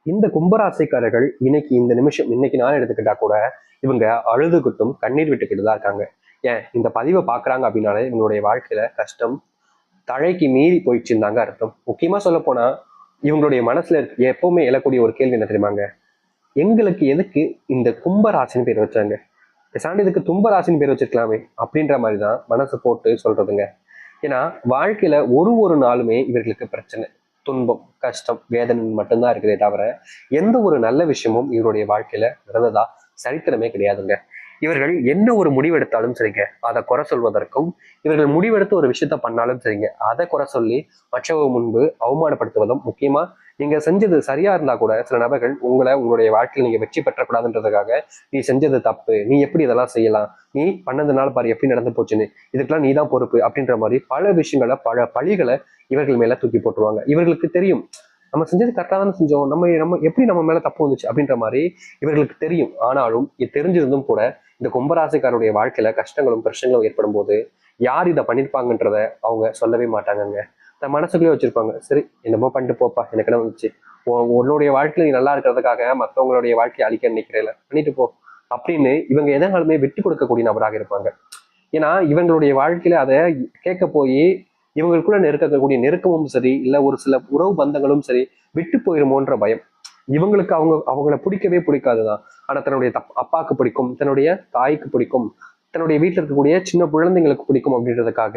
இந்த கும்பராசிக்காரர்கள் இன்னைக்கு இந்த நிமிஷம் இன்னைக்கு நான் எடுத்துக்கிட்டா கூட இவங்க அழுதுகிட்டும் கண்ணீர் விட்டுக்கிட்டு தான் இருக்காங்க. ஏன் இந்த பதிவை பாக்குறாங்க அப்படின்னாலே இவங்களுடைய வாழ்க்கையில கஷ்டம் தழைக்கு மீறி போயிடுச்சுருந்தாங்க அர்த்தம். முக்கியமா சொல்ல போனா இவங்களுடைய மனசுல எப்பவுமே எழக்கூடிய ஒரு கேள்வி என்ன தெரியுமாங்க? எங்களுக்கு எதுக்கு இந்த கும்பராசின்னு பேர் வச்சாங்க? சாண்டி இதுக்கு தும்பராசின்னு பேர் வச்சிருக்கலாமே அப்படின்ற மாதிரிதான் மனசு போட்டு சொல்றதுங்க. ஏன்னா வாழ்க்கையில ஒரு ஒரு நாளுமே இவர்களுக்கு பிரச்சனை, துன்பம், கஷ்டம், வேதனை மட்டும்தான் இருக்குதே தவிர எந்த ஒரு நல்ல விஷயமும் இவருடைய வாழ்க்கையில நடந்ததா சரித்திரமே கிடையாதுங்க. இவர்கள் என்ன ஒரு முடிவெடுத்தாலும் சரிங்க அதை குறை சொல்வதற்கும், இவர்கள் முடிவெடுத்து ஒரு விஷயத்த பண்ணாலும் சரிங்க அதை குறை சொல்லி மற்றவங்க முன்பு அவமானப்படுத்துவதும், முக்கியமா நீங்க செஞ்சது சரியா இருந்தா கூட சில நபர்கள் உங்களுடைய வாழ்க்கையில் நீங்க வெற்றி பெற்றக்கூடாதுன்றதுக்காக நீ செஞ்சது தப்பு, நீ எப்படி இதெல்லாம் செய்யலாம், நீ பண்ணதுனால பாரு எப்படி நடந்து போச்சுன்னு, இதுக்கெல்லாம் நீ தான் பொறுப்பு அப்படின்ற மாதிரி பல விஷயங்களை பல பழிகளை இவர்கள் மேல தூக்கி போட்டுருவாங்க. இவர்களுக்கு தெரியும் நம்ம செஞ்சது கரெக்டாக தானே செஞ்சோம், நம்ம நம்ம எப்படி நம்ம மேல தப்பு வந்துச்சு அப்படின்ற மாதிரி இவர்களுக்கு தெரியும். ஆனாலும் இது தெரிஞ்சிருந்தும் கூட இந்த கும்பராசிக்காரருடைய வாழ்க்கையில கஷ்டங்களும் பிரச்சனைகளும் ஏற்படும் போது யார் இதை பண்ணிருப்பாங்கன்றத அவங்க சொல்லவே மாட்டாங்கங்க. தன் மனசுக்குள்ளே வச்சிருப்பாங்க. சரி என்னமோ பண்ணிட்டு போப்பா, எனக்கு என்ன வந்துச்சு, உன்னுடைய வாழ்க்கையில நீ நல்லா இருக்கிறதுக்காக மற்றவங்களுடைய வாழ்க்கையை அழிக்க நினைக்கிறேன், பண்ணிட்டு போ அப்படின்னு இவங்க எதனாலுமே விட்டு கொடுக்கக்கூடிய நபராக இருப்பாங்க. ஏன்னா இவங்களுடைய வாழ்க்கையில அதை கேட்க போய் இவங்களுக்குள்ள நெருக்கக்கூடிய நெருக்கமும் சரி, இல்ல ஒரு சில உறவு பந்தங்களும் சரி விட்டு போயிருமோன்ற பயம். இவங்களுக்கு அவங்கள பிடிக்கவே பிடிக்காதுதான். ஆனா தன்னுடைய அப்பாவுக்கு பிடிக்கும், தன்னுடைய தாய்க்கு பிடிக்கும், தன்னுடைய வீட்டில் இருக்கக்கூடிய சின்ன குழந்தைங்களுக்கு பிடிக்கும் அப்படின்றதுக்காக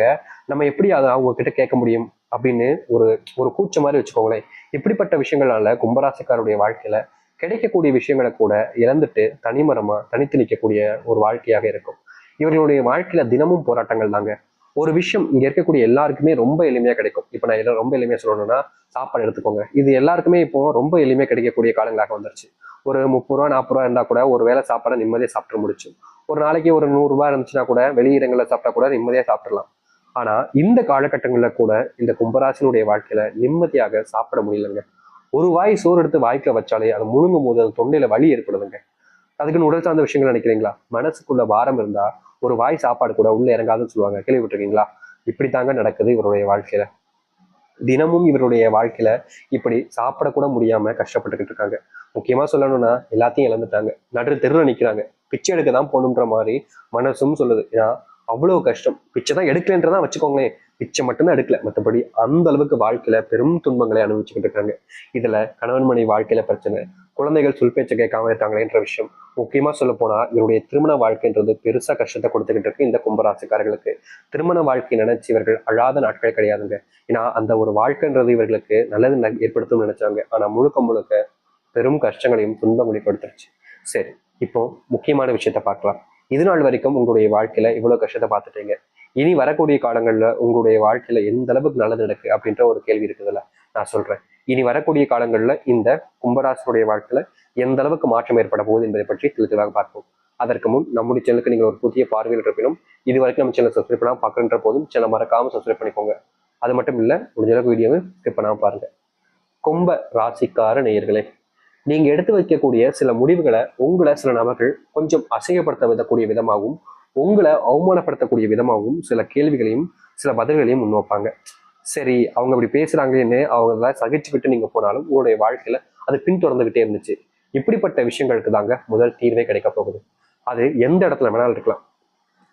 நம்ம எப்படி அதை அவங்க கிட்ட கேட்க முடியும் அப்படின்னு ஒரு ஒரு கூச்ச மாதிரி வச்சுக்கோங்களேன். இப்படிப்பட்ட விஷயங்களால கும்பராசிக்காருடைய வாழ்க்கையில கிடைக்கக்கூடிய விஷயங்களை கூட இழந்துட்டு தனிமரமா தனித்து நிற்கக்கூடிய ஒரு வாழ்க்கையாக இருக்கும். இவர்களுடைய வாழ்க்கையில தினமும் போராட்டங்கள் தாங்க. ஒரு விஷயம் இங்க இருக்கக்கூடிய எல்லாருக்குமே ரொம்ப எளிமையா கிடைக்கும். இப்ப நான் ரொம்ப எளிமையா சொல்லணும்னா சாப்பாடு எடுத்துக்கோங்க. இது எல்லாருக்குமே இப்போ ரொம்ப எளிமையா கிடைக்கக்கூடிய காலங்களாக வந்துருச்சு. ஒரு 30 ரூபா 40 ரூபா இருந்தா கூட ஒரு வேளை சாப்பாடை நிம்மதியா சாப்பிட முடிச்சு. ஒரு நாளைக்கு ஒரு 100 ரூபாய் இருந்துச்சுன்னா கூட வெளியிடங்கள்ல சாப்பிட்டா கூட நிம்மதியா சாப்பிடலாம். ஆனா இந்த காலகட்டங்கள்ல கூட இந்த கும்பராசினுடைய வாழ்க்கையில நிம்மதியாக சாப்பிட முடியலங்க. ஒரு வாய் சோறு எடுத்து வாய்க்குள்ள வச்சாலே அது முழுங்கும் போது அது தொண்டையில வலி ஏற்படுதுங்க. அதுக்குன்னு உடல் சார்ந்த விஷயங்கள் நினைக்கிறீங்களா? மனசுக்குள்ள வாரம் இருந்தா ஒரு வாய் சாப்பாடு கூட உள்ள இறங்காதுன்னு சொல்லுவாங்க, கேள்விப்பட்டிருக்கீங்களா? இப்படித்தாங்க நடக்குது இவருடைய வாழ்க்கையில. தினமும் இவருடைய வாழ்க்கையில இப்படி சாப்பிடக்கூட முடியாம கஷ்டப்பட்டுக்கிட்டு இருக்காங்க. முக்கியமா சொல்லணும்னா எல்லாத்தையும் இழந்துட்டாங்க. நடு தெருல நிக்கிறாங்க. பிச்சை எடுக்க தான் போகணுன்ற மாதிரி மனசும் சொல்லுது. ஏன்னா அவ்வளவு கஷ்டம். பிச்சை தான் எடுக்கலன்றதான் வச்சுக்கோங்களேன். பிச்சை மட்டும்தான் எடுக்கல, மற்றபடி அந்த அளவுக்கு வாழ்க்கையில பெரும் துன்பங்களை அனுபவிச்சுக்கிட்டு இருக்காங்க. இதுல கணவன் மனைவி வாழ்க்கையில பிரச்சனை, குழந்தைகள் சொல் பேச்சை கேட்காம இருக்காங்களேன்ற விஷயம். முக்கியமா சொல்ல போனா இவருடைய திருமண வாழ்க்கைன்றது பெருசா கஷ்டத்தை கொடுத்துக்கிட்டு இருக்கு இந்த கும்பராசிக்காரர்களுக்கு. திருமண வாழ்க்கை நினைச்சு இவர்கள் அழாத நாட்கள் கிடையாதுங்க. ஏன்னா அந்த ஒரு வாழ்க்கைன்றது இவர்களுக்கு நல்லது ஏற்படுத்தும் நினைச்சாங்க. ஆனா முழுக்க முழுக்க பெரும் கஷ்டங்களையும் துன்பங்களையும் கொடுத்துருச்சு. சரி, இப்போ முக்கியமான விஷயத்த பார்க்கலாம். இது நாள் வரைக்கும் உங்களுடைய வாழ்க்கையில இவ்வளவு கஷ்டத்தை பார்த்துட்டீங்க. இனி வரக்கூடிய காலங்கள்ல உங்களுடைய வாழ்க்கையில எந்த அளவுக்கு நல்லது நடக்கு அப்படின்ற ஒரு கேள்வி இருக்குதுல்ல, நான் சொல்றேன். இனி வரக்கூடிய காலங்கள்ல இந்த கும்பராசனுடைய வாழ்க்கையில எந்த அளவுக்கு மாற்றம் ஏற்பட போகுது என்பதை பற்றி தெளிவாக பார்ப்போம். அதற்கு முன் நம்முடைய சேனலுக்கு நீங்கள் ஒரு புதிய பார்வையில் இருப்பினும் இது வரைக்கும் நம்ம சேனல் சப்ஸ்கிரைப் பண்ணாம பார்க்கன்ற போதும் சேனல் மறக்காம சப்ஸ்கிரைப் பண்ணிக்கோங்க. அது மட்டும் இல்ல, முடிஞ்ச அளவுக்கு வீடியோவை ஸ்கிப் பண்ணாம பாருங்க. கும்ப ராசிக்கார நேயர்களே, நீங்க எடுத்து வைக்கக்கூடிய சில முடிவுகளை உங்களை சில நபர்கள் கொஞ்சம் அசையப்படுத்த விடக்கூடிய விதமாகவும், உங்களை அவமானப்படுத்தக்கூடிய விதமாகவும் சில கேள்விகளையும் சில பதில்களையும் முன்வைப்பாங்க. சரி அவங்க இப்படி பேசுறாங்கன்னு அவங்க சகிச்சுக்கிட்டு நீங்க போனாலும் உங்களுடைய வாழ்க்கையில அது பின்தொடர்ந்துகிட்டே இருந்துச்சு. இப்படிப்பட்ட விஷயங்களுக்கு தாங்க முதல் தீர்வே கிடைக்க போகுது. அது எந்த இடத்துல வேணாலும் இருக்கலாம்.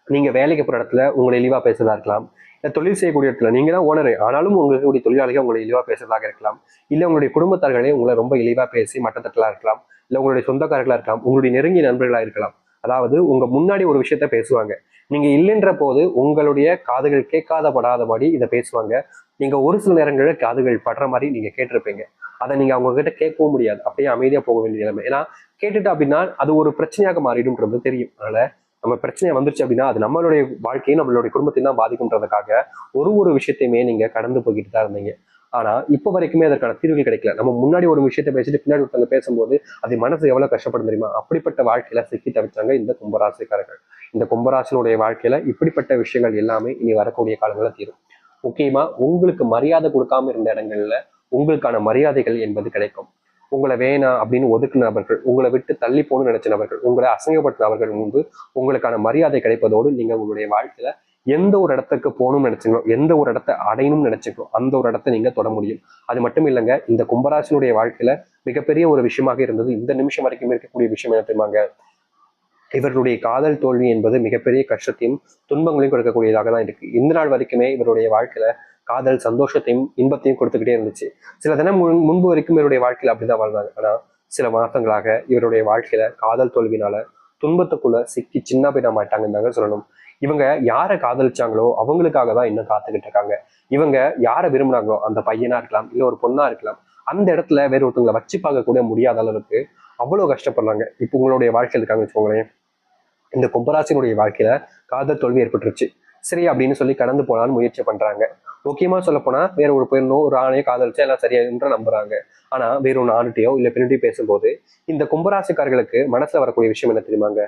நீங்க வேலைக்கு போற இடத்துல உங்களை இழிவா பேசுறதா இருக்கலாம், இல்ல தொழில் செய்யக்கூடிய இடத்துல நீங்க தான் ஓனரு ஆனாலும் உங்களுக்கு தொழிலாளிகள் உங்களை இழிவா பேசுறதாக இருக்கலாம், இல்ல உங்களுடைய குடும்பத்தார்களே உங்களை ரொம்ப இழிவா பேசி மட்டத்தட்டலா இருக்கலாம், இல்ல உங்களுடைய சொந்தக்காரர்களா இருக்கலாம், உங்களுடைய நெருங்கிய நண்பர்களா இருக்கலாம். அதாவது உங்க முன்னாடி ஒரு விஷயத்த பேசுவாங்க, நீங்க இல்லைன்ற போது உங்களுடைய காதுகள் கேட்காதபடாதபடி இதை பேசுவாங்க. நீங்க ஒரு சில நேரங்களில் காதுகள் படுற மாதிரி நீங்க கேட்டிருப்பீங்க. அதை நீங்க அவங்க கிட்ட கேட்கவும் முடியாது, அப்படியே அமைதியா போக வேண்டிய நிலைமை. ஏன்னா கேட்டுட்டு அப்படின்னா அது ஒரு பிரச்சனையாக மாறிடும்ன்றது தெரியும். அதனால நம்ம பிரச்சனை வந்துருச்சு அப்படின்னா அது நம்மளுடைய வாழ்க்கையும் நம்மளுடைய குடும்பத்தையும் தான் பாதிக்கும்ன்றதுக்காக ஒரு விஷயத்தையுமே நீங்க கடந்து போய்கிட்டு தான் இருந்தீங்க. ஆனா இப்ப வரைக்குமே அதற்கான தீர்வுகள் கிடைக்கல. நம்ம முன்னாடி ஒரு விஷயத்த பேசிட்டு பின்னாடி ஒருத்தவங்க பேசும்போது அது மனசு எவ்வளவு கஷ்டப்படும் தெரியுமா? அப்படிப்பட்ட வாழ்க்கையில சிக்கி தவிச்சாங்க இந்த கும்பராசிக்காரர்கள். இந்த கும்பராசினுடைய வாழ்க்கையில இப்படிப்பட்ட விஷயங்கள் எல்லாமே இனி வரக்கூடிய காலங்கள தீரும். முக்கியமா உங்களுக்கு மரியாதை கொடுக்காம இருந்த இடங்கள்ல உங்களுக்கான மரியாதைகள் என்பது கிடைக்கும். உங்களை வேணாம் அப்படின்னு ஒதுக்குன நபர்கள், உங்களை விட்டு தள்ளி போகணும்னு நினைச்ச நபர்கள், உங்களை அசங்கப்படுத்தின நபர்கள் முன்பு உங்களுக்கான மரியாதை கிடைப்பதோடு நீங்க உங்களுடைய வாழ்க்கையில எந்த ஒரு இடத்துக்கு போகணும்னு நினைச்சீங்களோ, எந்த ஒரு இடத்த அடையணும்னு நினைச்சீங்களோ அந்த ஒரு இடத்த நீங்க தொட முடியும். அது மட்டும் இல்லைங்க, இந்த கும்பராசினுடைய வாழ்க்கையில மிகப்பெரிய ஒரு விஷயமாக இருந்தது இந்த நிமிஷம் வரைக்கும் இருக்கக்கூடிய விஷயம் என்ன தெரியுமாங்க? இவர்களுடைய காதல் தோல்வி என்பது மிகப்பெரிய கஷ்டத்தையும் துன்பங்களையும் கொடுக்கக்கூடியதாக தான் இருக்கு. இந்த நாள் வரைக்குமே இவருடைய வாழ்க்கையில காதல் சந்தோஷத்தையும் இன்பத்தையும் கொடுத்துக்கிட்டே இருந்துச்சு. சில தினம் முன்பு வரைக்கும் இவருடைய வாழ்க்கையில அப்படிதான் வாழ்ந்தாங்க. ஆனா சில மாசங்களாக இவருடைய வாழ்க்கையில காதல் தோல்வினால துன்பத்துக்குள்ள சிக்கி சின்ன பின்னமாயிட்டாங்கன்னு தாங்க சொல்லணும். இவங்க யாரை காதலிச்சாங்களோ அவங்களுக்காக தான் இன்னும் காத்துக்கிட்டு இருக்காங்க. இவங்க யாரை விரும்புனாங்களோ அந்த பையனா இருக்கலாம், இல்ல ஒரு பொண்ணா இருக்கலாம், அந்த இடத்துல வேற ஒருத்தவங்களை வச்சு பார்க்க கூட முடியாத அளவுக்கு அவ்வளவு கஷ்டப்படுறாங்க. இப்போ உங்களுடைய வாழ்க்கையில் இருக்காங்க வச்சுக்கோங்களேன். இந்த கும்பராசினுடைய வாழ்க்கையில காதல் தோல்வி ஏற்பட்டுருச்சு. சரி அப்படின்னு சொல்லி கடந்து போனான்னு முயற்சி பண்றாங்க. முக்கியமா சொல்ல போனா வேற ஒரு பெண்ணோ ஒரு ஆணையோ காதலிச்சா எல்லாம் சரியாகுன்ற நம்புறாங்க. ஆனா வேற ஒன்று ஆணுட்டையோ இல்ல பெண்ணிட்டையோ பேசும்போது இந்த கும்பராசிக்காரர்களுக்கு மனசுல வரக்கூடிய விஷயம் என்ன தெரியுமாங்க?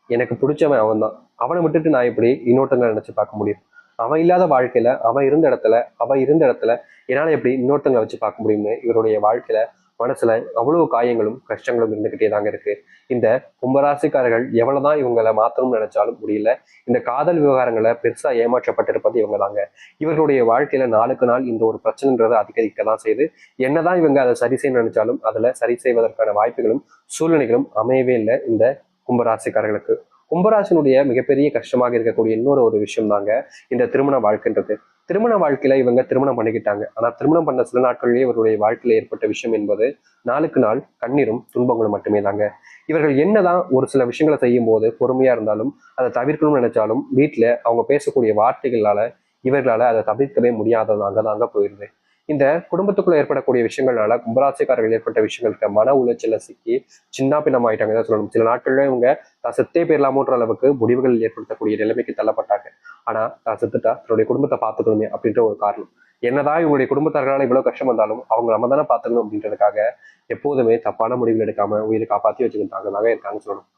எனக்கு பிடிச்சவன் அவன் தான், அவனை விட்டுட்டு நான் எப்படி இன்னொருத்தங்களை நினைச்சு பார்க்க முடியும்? அவன் இல்லாத வாழ்க்கையில அவ இருந்த இடத்துல என்னால எப்படி இன்னொருத்தங்களை வச்சு பார்க்க முடியும்னு இவருடைய வாழ்க்கையில மனசுல அவ்வளவு காயங்களும் கஷ்டங்களும் இருந்துகிட்டே தாங்க இருக்கு. இந்த கும்பராசிக்காரர்கள் எவ்வளவுதான் இவங்களை மாத்தணும்னு நினைச்சாலும் முடியல. இந்த காதல் விவகாரங்களை பெருசா ஏமாற்றப்பட்டிருப்பது இவங்க தாங்க. இவர்களுடைய வாழ்க்கையில நாளுக்கு நாள் இந்த ஒரு பிரச்சனைன்றது அதிகரிக்க தான் செய்யுது. என்னதான் இவங்க அதை சரி செய்ய நினைச்சாலும் அதுல சரி செய்வதற்கான வாய்ப்புகளும் சூழ்நிலைகளும் அமையவே இல்லை இந்த கும்பராசிக்காரர்களுக்கு. கும்பராசினுடைய மிகப்பெரிய கஷ்டமாக இருக்கக்கூடிய இன்னொரு ஒரு விஷயம் தாங்க இந்த திருமண வாழ்க்கைன்றது. திருமண வாழ்க்கையில இவங்க திருமணம் பண்ணிக்கிட்டாங்க. ஆனா திருமணம் பண்ண சில நாட்களிலேயே இவருடைய வாழ்க்கையில ஏற்பட்ட விஷயம் என்பது நாளுக்கு நாள் கண்ணீரும் துன்பங்களும் மட்டுமே தாங்க. இவர்கள் என்னதான் ஒரு சில விஷயங்களை செய்யும் போது பொறுமையா இருந்தாலும் அதை தவிர்க்கணும்னு நினைச்சாலும் வீட்டுல அவங்க பேசக்கூடிய வார்த்தைகளால இவர்களால அதை தவிர்க்கவே முடியாததாங்க தாங்க போயிருது. இந்த குடும்பத்துக்குள்ள ஏற்படக்கூடிய விஷயங்கள்னால கும்பராசிக்காரர்கள் ஏற்பட்ட விஷயங்களுக்கு மன உளைச்சல சிக்கி சின்ன பின்னம் ஆயிட்டாங்க தான் சொல்லணும். சில நாட்கள்ல இவங்க தான் செத்தே போயிடலாமோன்ற அளவுக்கு முடிவுகள் ஏற்படுத்தக்கூடிய நிலைமைக்கு தள்ளப்பட்டாங்க. ஆனா தான் செத்துட்டா தன்னுடைய குடும்பத்தை பார்த்துக்கணுமே அப்படின்ற ஒரு காரணம். என்னதான் இவங்களுடைய குடும்பத்தார்களால் இவ்வளவு கஷ்டம் வந்தாலும் அவங்க நம்ம தானே பார்த்துக்கணும் அப்படின்றதுக்காக எப்போதுமே தப்பான முடிவுகள் எடுக்காம உயிரை காப்பாற்றி வச்சுக்கிட்டாங்க இருக்காங்கன்னு சொல்லணும்.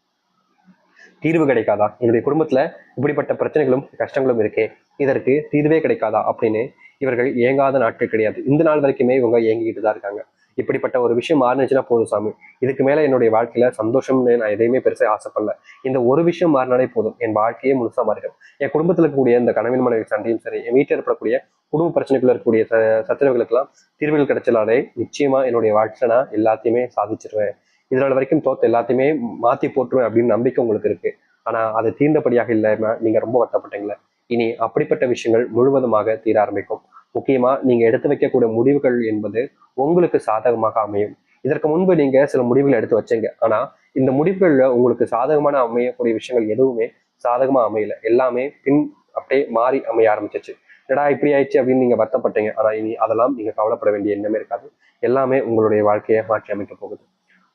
தீர்வு கிடைக்காதா, என்னுடைய குடும்பத்துல இப்படிப்பட்ட பிரச்சனைகளும் கஷ்டங்களும் இருக்கே, இதற்கு தீர்வே கிடைக்காதா அப்படின்னு இவர்கள் ஏங்காத நாட்கள் கிடையாது. இந்த நாள் வரைக்குமே இவங்க ஏங்கிக்கிட்டு தான் இருக்காங்க. இப்படிப்பட்ட ஒரு விஷயம் மாறினுச்சுன்னா போதும் சாமி, இதுக்கு மேல என்னுடைய வாழ்க்கையில சந்தோஷம்னு நான் எதையுமே பெருசாக ஆசைப்படல, இந்த ஒரு விஷயம் மாறினாலே போதும் என் வாழ்க்கையே முழுசா மாறிடும். என் குடும்பத்துல இருக்கக்கூடிய இந்த கணவன் மனைவி சண்டையும் சரி, என் வீட்டில் ஏற்படக்கூடிய குடும்ப பிரச்சனைக்குள்ள இருக்கக்கூடிய சச்சரவுகளுக்கெல்லாம் தீர்வுகள் கிடைச்சலாலே நிச்சயமா என்னுடைய வாழ்க்கையில நான் எல்லாத்தையுமே சாதிச்சிருவேன். இதனால வரைக்கும் தோத்த எல்லாத்தையுமே மாத்தி போட்டுருவேன் அப்படின்னு நம்பிக்கை உங்களுக்கு இருக்கு. ஆனா அது தீர்ந்தபடியாக இல்லாம நீங்க ரொம்ப வருத்தப்பட்டீங்களே. இனி அப்படிப்பட்ட விஷயங்கள் முழுவதுமாக தீர ஆரம்பிக்கும். முக்கியமா நீங்க எடுத்து வைக்கக்கூடிய முடிவுகள் என்பது உங்களுக்கு சாதகமாக அமையும். இதற்கு முன்பு நீங்க சில முடிவுகள் எடுத்து வச்சீங்க. ஆனா இந்த முடிவுகள்ல உங்களுக்கு சாதகமான அமையக்கூடிய விஷயங்கள் எதுவுமே சாதகமா அமையல. எல்லாமே பின் அப்படியே மாறி அமைய ஆரம்பிச்சிச்சு. என்னடா இப்படி ஆயிடுச்சு அப்படின்னு நீங்க வருத்தப்பட்டீங்க. ஆனா இனி அதெல்லாம் நீங்க கவலைப்பட வேண்டிய எண்ணமே இருக்காது. எல்லாமே உங்களுடைய வாழ்க்கையை மாற்றி அமைக்க போகுது.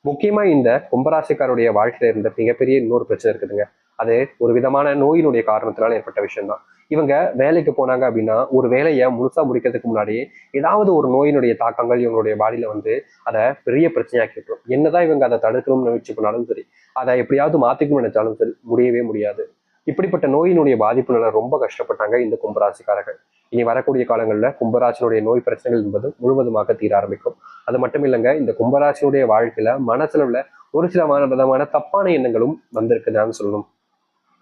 முக்கியமா இந்த கும்பராசிக்காருடைய வாழ்க்கையில இருந்த மிகப்பெரிய இன்னொரு பிரச்சனை இருக்குதுங்க. அது ஒரு விதமான நோயினுடைய காரணத்தினால ஏற்பட்ட விஷயம் தான். இவங்க வேலைக்கு போனாங்க அப்படின்னா ஒரு வேலையை முழுசா முடிக்கிறதுக்கு முன்னாடியே ஏதாவது ஒரு நோயினுடைய தாக்கங்கள் இவங்களுடைய பாடியில வந்து அதை பெரிய பிரச்சனையாக்கி விட்டுரும். என்னதான் இவங்க அதை தடுக்கணும்னு நினைச்சு பண்ணாலும் சரி, அதை எப்படியாவது மாத்திக்கணும்னு நினைச்சாலும் சரி முடியவே முடியாது. இப்படிப்பட்ட நோயினுடைய பாதிப்புனால ரொம்ப கஷ்டப்பட்டாங்க இந்த கும்பராசிக்காரர்கள். இனி வரக்கூடிய காலங்கள்ல கும்பராசினுடைய நோய் பிரச்சனைகள் என்பது முழுவதுமாக தீர ஆரம்பிக்கும். அது மட்டும் இல்லைங்க, இந்த கும்பராசினுடைய வாழ்க்கையில மனசுல உள்ள ஒரு சில விதமான தப்பான எண்ணங்களும் வந்திருக்குதான்னு சொல்லணும்.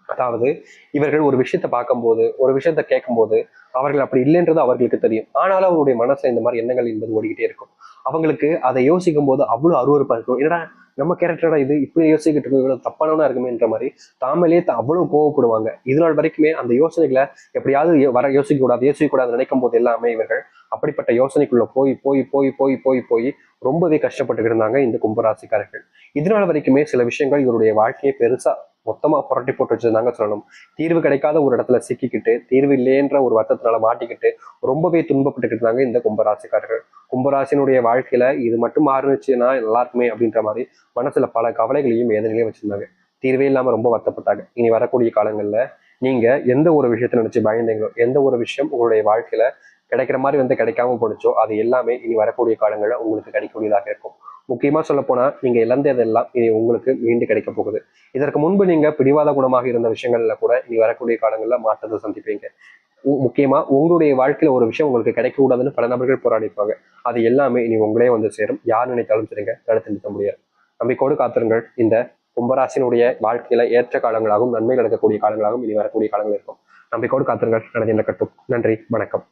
அதாவது இவர்கள் ஒரு விஷயத்த பார்க்கும்போது ஒரு விஷயத்த கேட்கும்போது அவர்கள் அப்படி இல்லைன்றது அவர்களுக்கு தெரியும். ஆனாலும் அவருடைய மனசுல இந்த மாதிரி எண்ணங்கள் என்பது ஓடிக்கிட்டே இருக்கும். அவங்களுக்கு அதை யோசிக்கும் போது அவ்வளவு அருவருப்பா இருக்கும். என்னடா நம்ம கேரக்டரா இது இப்படி யோசிக்கிட்டு இருக்கும், இவ்வளவு தப்பானவனா இருக்குமேன்ற மாதிரி தாமலே அவ்வளவு கோவப்படுவாங்க. இதனால் வரைக்குமே அந்த யோசனைகளை எப்படியாவது யோசிக்க கூடாது நினைக்கும் போது எல்லாமே இவர்கள் அப்படிப்பட்ட யோசனைக்குள்ள போய் போய் போய் போய் போய் போய் ரொம்பவே கஷ்டப்பட்டு இருந்தாங்க இந்த கும்பராசிக்காரர்கள். இதனால் வரைக்குமே சில விஷயங்கள் இவருடைய வாழ்க்கையை பெருசா மொத்தமா புரட்டி போட்டு வச்சிருந்தாங்க சொல்லணும். தீர்வு கிடைக்காத ஒரு இடத்துல சிக்கிக்கிட்டு தீர்வு இல்லைன்ற ஒரு வருத்தத்தினால மாட்டிக்கிட்டு ரொம்பவே துன்பப்பட்டுக்கிட்டு இருந்தாங்க இந்த கும்பராசிக்காரர்கள். கும்பராசினுடைய வாழ்க்கையில இது மட்டும் மாறுனுச்சுன்னா நல்லா இருக்குமே அப்படின்ற மாதிரி மனசுல பல கவலைகளையும் வேதனைகளையும் வச்சிருந்தாங்க. தீர்வே இல்லாம ரொம்ப வருத்தப்பட்டாங்க. இனி வரக்கூடிய காலங்கள்ல நீங்க எந்த ஒரு விஷயத்த நினைச்சு பயந்தீங்களோ, எந்த ஒரு விஷயம் உங்களுடைய வாழ்க்கையில கிடைக்கிற மாதிரி வந்து கிடைக்காம போனுச்சோ அது எல்லாமே இனி வரக்கூடிய காலங்கள்ல உங்களுக்கு கிடைக்கக்கூடியதாக இருக்கும். முக்கியமா சொல்ல போனா நீங்க இழந்ததெல்லாம் இனி உங்களுக்கு மீண்டு கிடைக்க போகுது. இதற்கு முன்பு நீங்க பிடிவாத குணமாக இருந்த விஷயங்கள்ல கூட இனி வரக்கூடிய காலங்கள்ல மாற்றத்தை சந்திப்பீங்க. முக்கியமா உங்களுடைய வாழ்க்கையில ஒரு விஷயம் உங்களுக்கு கிடைக்க கூடாதுன்னு பல நபர்கள் போராடிப்பாங்க. அது எல்லாமே இனி உங்களே வந்து சேரும். யார் நினைத்தாலும் சரிங்க, தடுத்து நிறுத்த முடியாது. நம்பிக்கையோடு காத்திருங்கள். இந்த கும்பராசினுடைய வாழ்க்கையில ஏற்ற காலங்களாகவும் நன்மை நடக்கக்கூடிய காலங்களாகவும் இனி வரக்கூடிய காலங்கள் இருக்கும். நம்பிக்கையோடு காத்திருங்கள், நல்லது நடக்கட்டும். நன்றி, வணக்கம்.